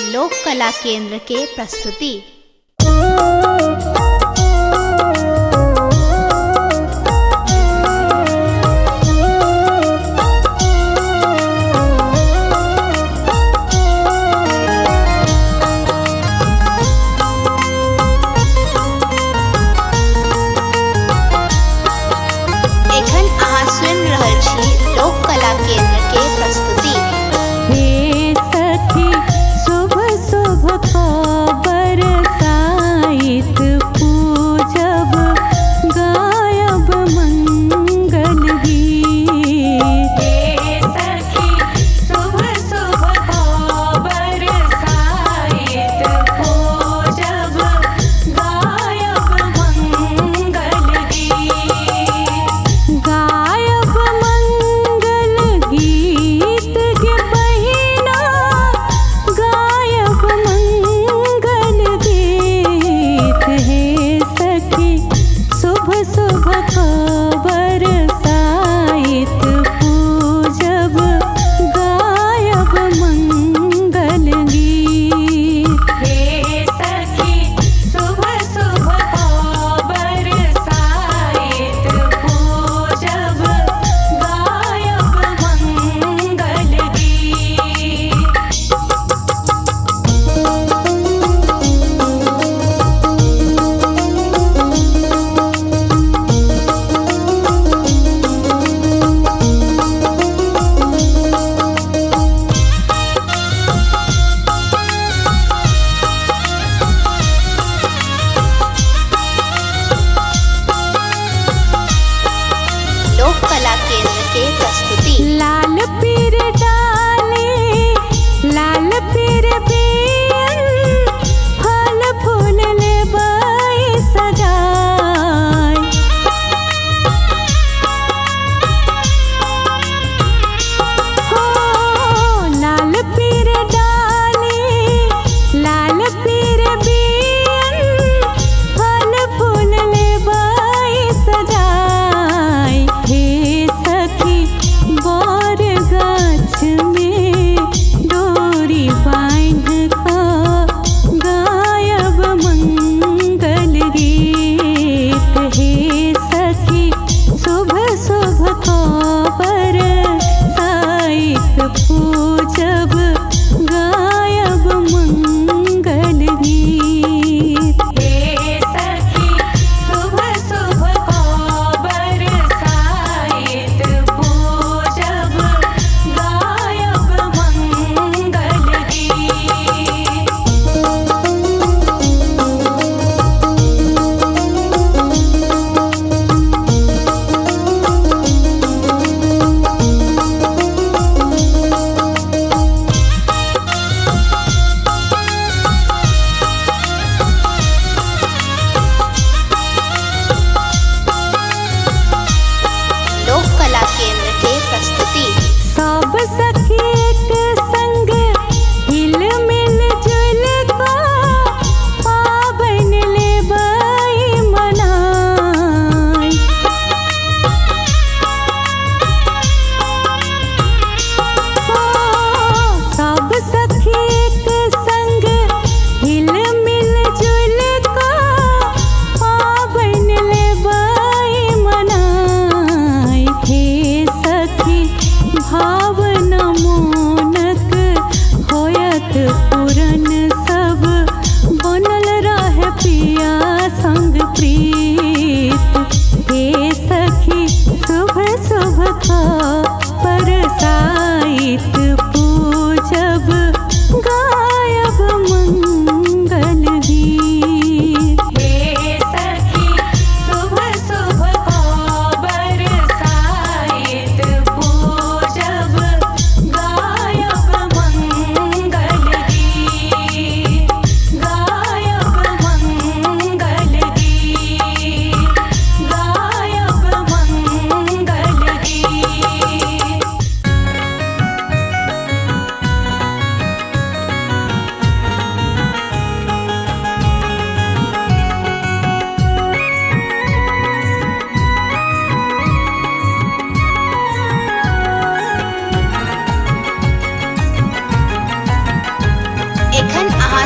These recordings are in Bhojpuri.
लोक कला केंद्र के प्रस्तुति। एखन अहाँ सुनि रहल छी लोक कला केंद्र के प्रस्तुति। हे सखी शुभ शुभ खबर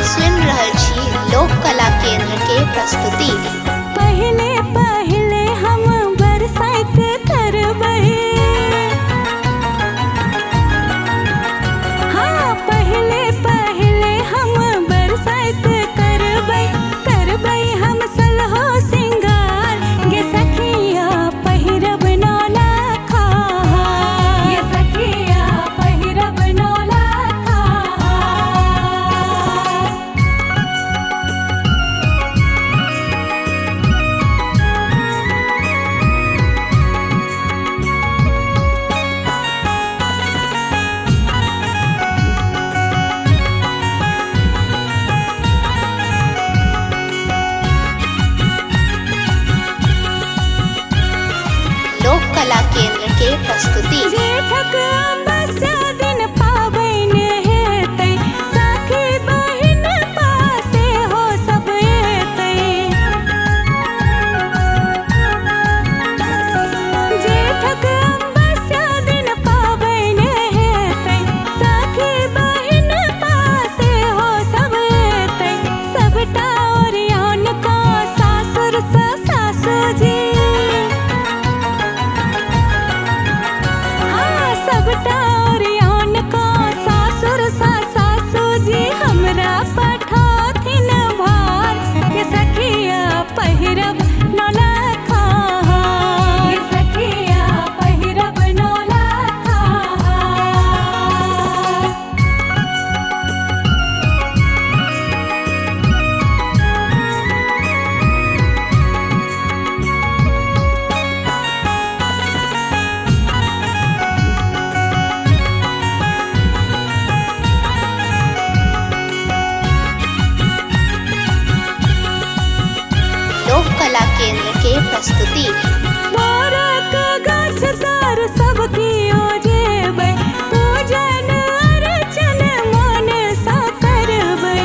सुन रहल छी लोक कला केंद्र के प्रस्तुति। पहले पहले हम बरसाइत करबै, हाँ पहले पहले हम बरसाइत करबै, करबै हम सलहो सिंगार गे सखिया पहिरब नौला खाहार, गे सखिया पहिरब नौला खाहार। लोक कला केंद्र के प्रस्तुति। जेठक अमावस्या दिन पाबैन हेतै, सखी बहिन पासे हो सब एतै। जेठक अमावस्या दिन पाबैन हेतै, सखी बहिन पासे हो सब एतै। सबटा ओरियान का सासुर सा सासुजी, हाँ सबटा ओरियान का सासुर सा सासुजी हमरा पठाथिन भार के सखिया पहिरब नौला खाहार, के सखिया पहिरब नौला खाहार। लोक कला केंद्र के प्रस्तुति। मोरक गाछ तर सबकी ओजेबै, पूजन अर्चन मन सा करबै।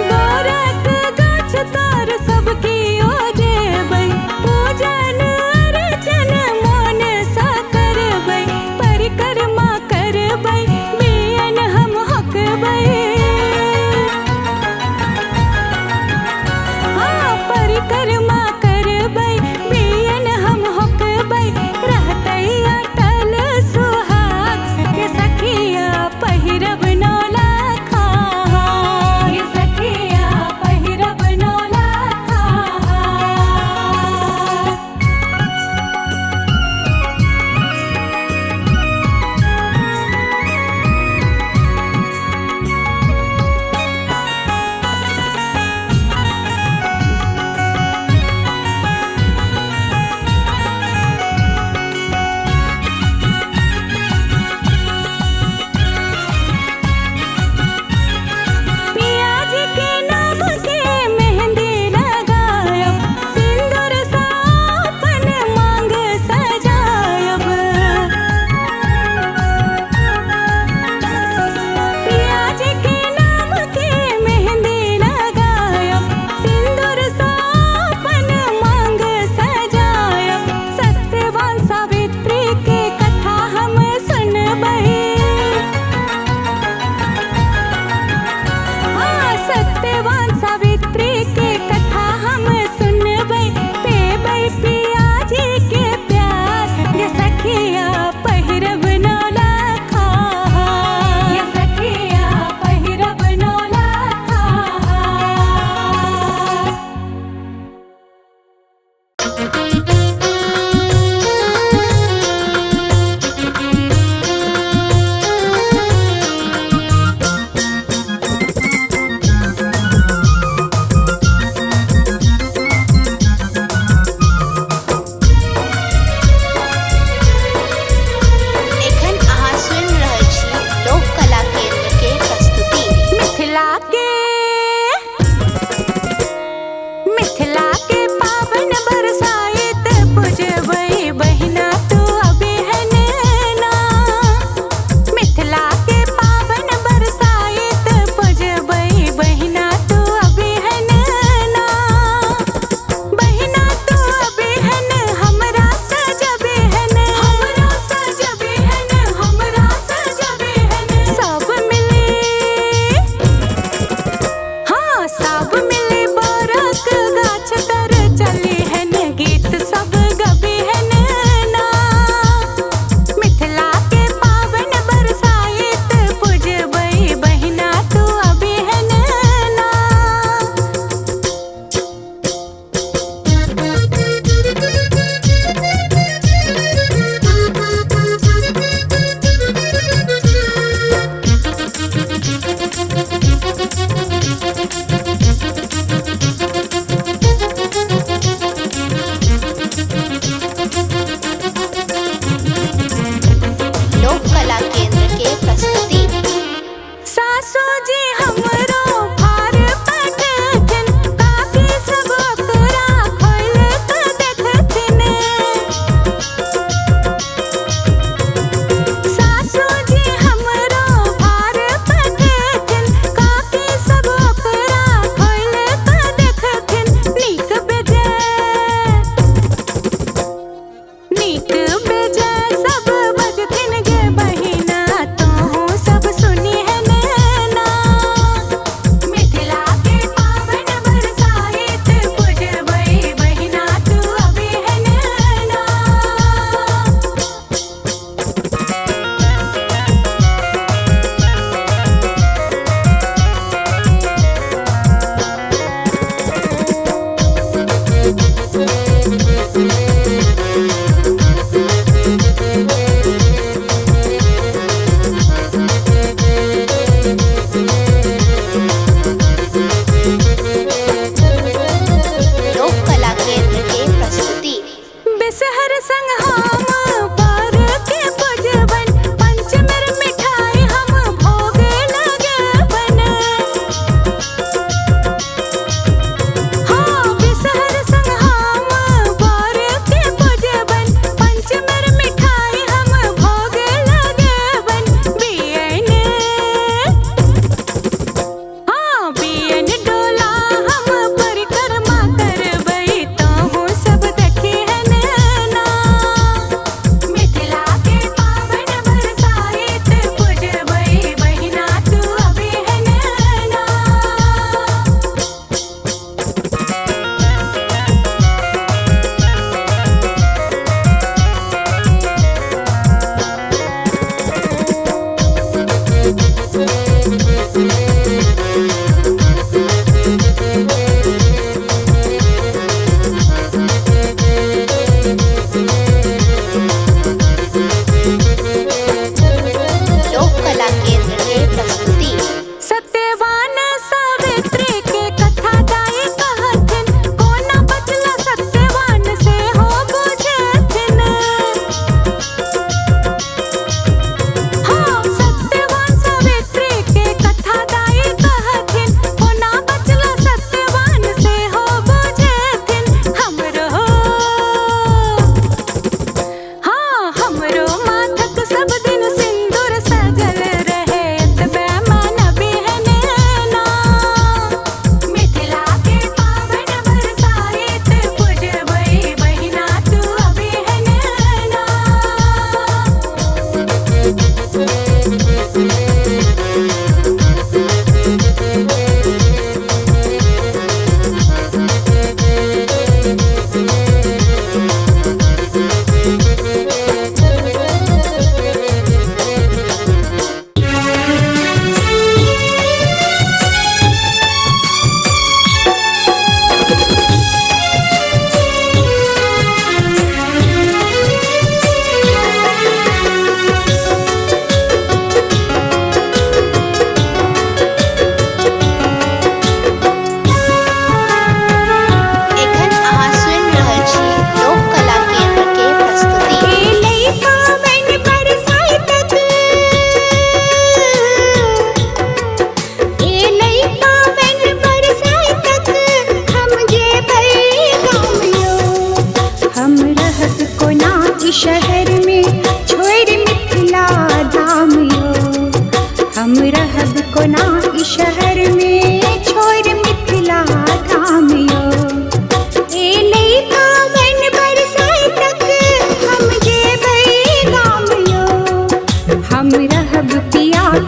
मोरक गाछ तर सबकी ओजेबै, पूजन अर्चन मन सा करबै। परिक्रमा करबै, बियन हम हकबै।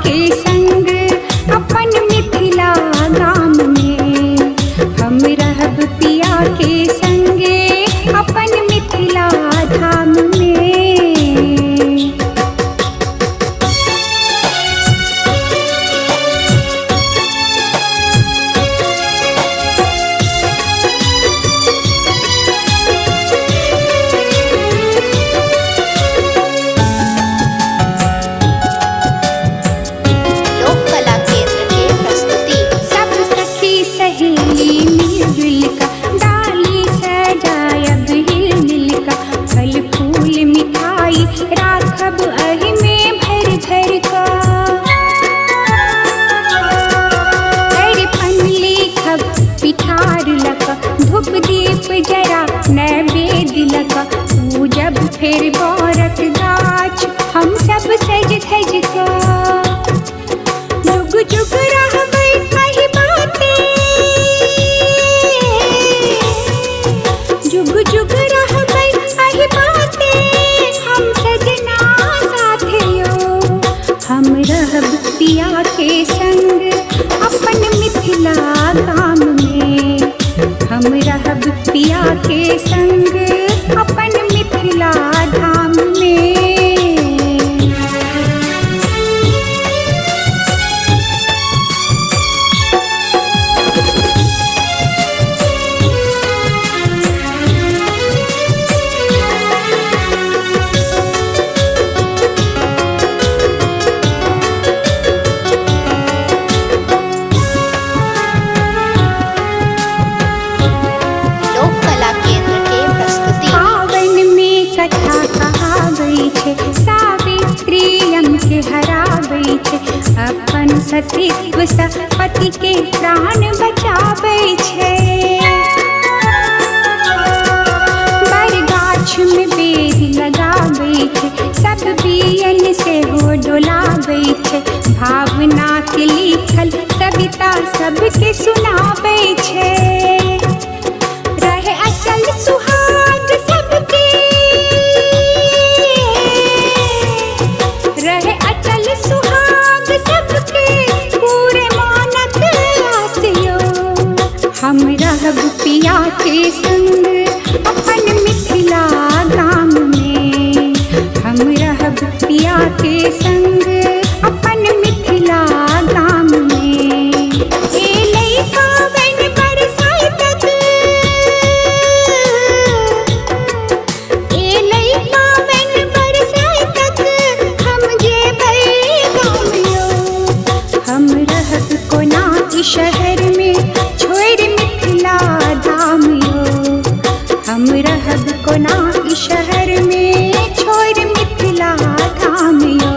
के संग अपन मिथिला गाम में। हम रहब पिया के संगे अपन मिथिला धाम में। लोक कला केंद्र के प्रस्तुति। सब सखी सहेली मिलजुल का डाली सजायब हिल मिल का। फल फूल मिठाई राखब अहि में भर भर का। अरिपन लिखब पिठार लका धूप दीप जरा नैवेद्य लका। पूजब फिर बरत गाछ हम सब सज धज का। जुग जुग रहबै अहि बाटे, जुग जुग रहबै अहि बाटे हम सजना साथियो। हम रहब पिया के संग अपन मिथिला गाम में। हम रहब पिया के संग अपन मिथिला धाम में। लोक कला केंद्र के प्रस्तुति। पावन में कथा कहाबै छै सावित्री के हराबै छै। अपन सतीत्व सँ पति के प्राण बचाबै छै। बर गाछ में बेर लगाबै छै सब बियन से हो डोलाबै छै। भावना के लिखल कविता सबके सुनाबै छै। रहे अचल सुहाग सबके, रहे अचल सुहाग सबके पूरे मानत आसियो। हम रहब पिया के संग अपन मिथिला गाम में। हम रहब पिया के संग अपन मिथिला गाम में। एलै पावन बरसाइतक, एलै पावन बरसाइतक हम जेबै गामियो। हम रहब कोना ई शहर में छोड़ि मिथिला धाम यो। हम रहब कोना ई शहर में छोड़ि मिथिला धाम यो।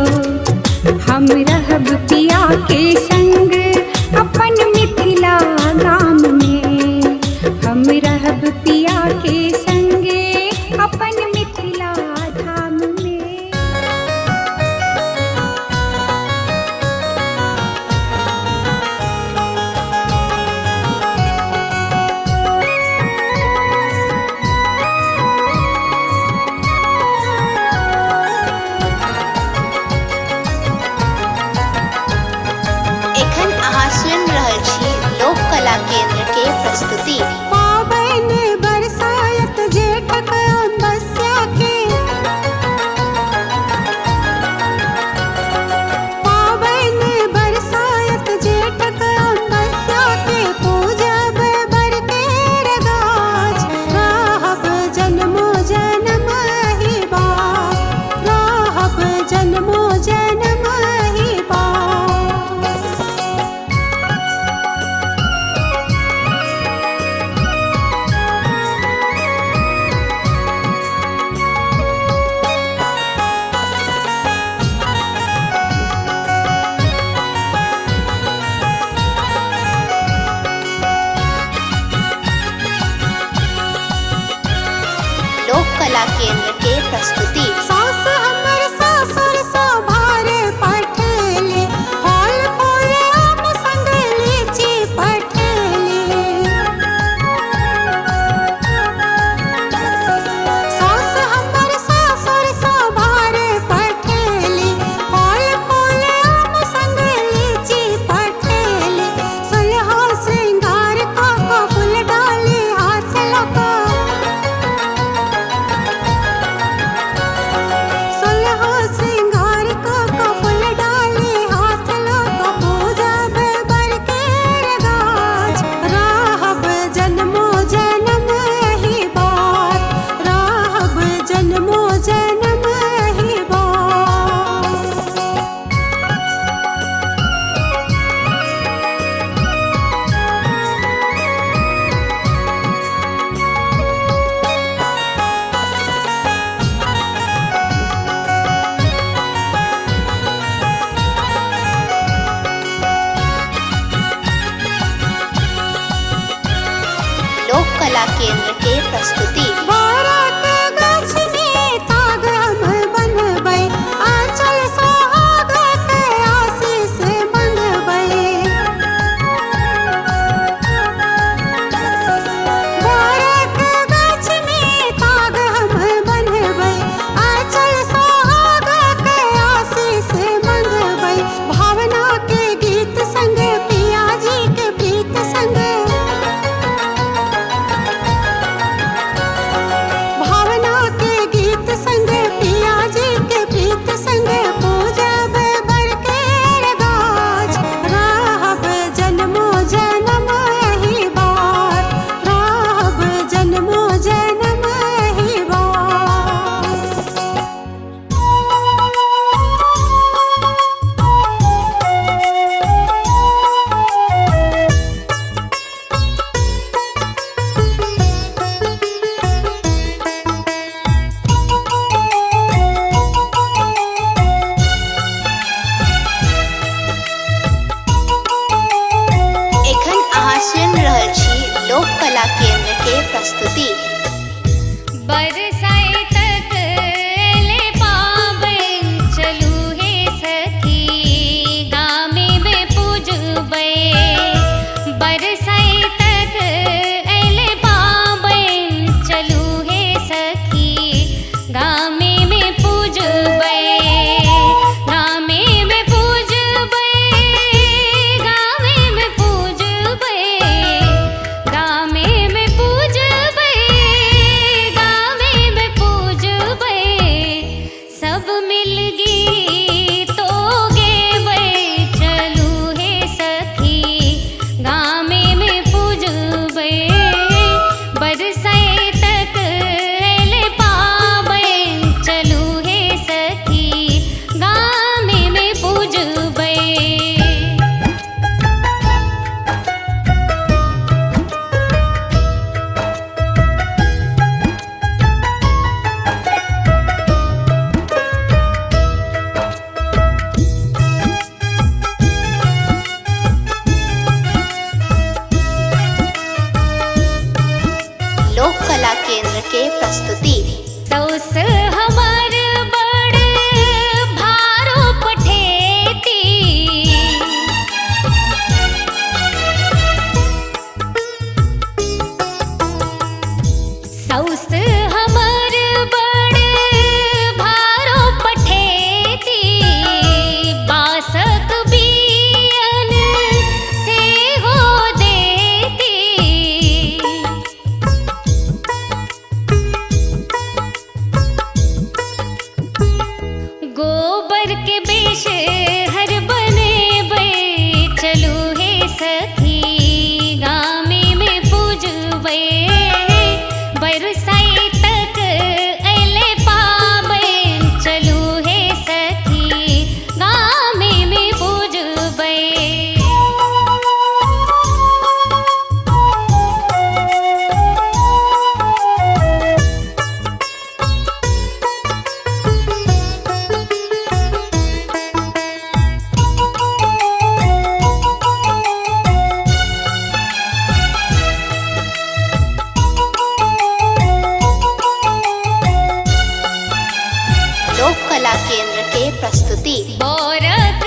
प्रस्तुति। बरसाए तक ले पाबन चलू हे सखी गामे में पूजबे। बरसाए तक ले पाबन चलू हे सखी गामे में पूजबे। गामे में पूजबे, गामे में पूजबे, गामे में पूजबे, गामे में पूजबे। सब मिल गीतो गेबै चलू हे सखी गामे में पूजबे। बरसाए तक ले पाबन चलू हे सखी गामे में पूजबे। लोक कला केंद्र के प्रस्तुति। सौस हमर बड़ भारो पठेती। सौस हमर बड़ भारो पठेती। बासक बियन से हो देती। गोबर के बेश हर बनेबै चलू हे सखी गामे में पूजबे। बरसाए तक ले पाबन चलू हे सखी गामे में पूजबे। लोक कला केंद्र के प्रस्तुति। बोरक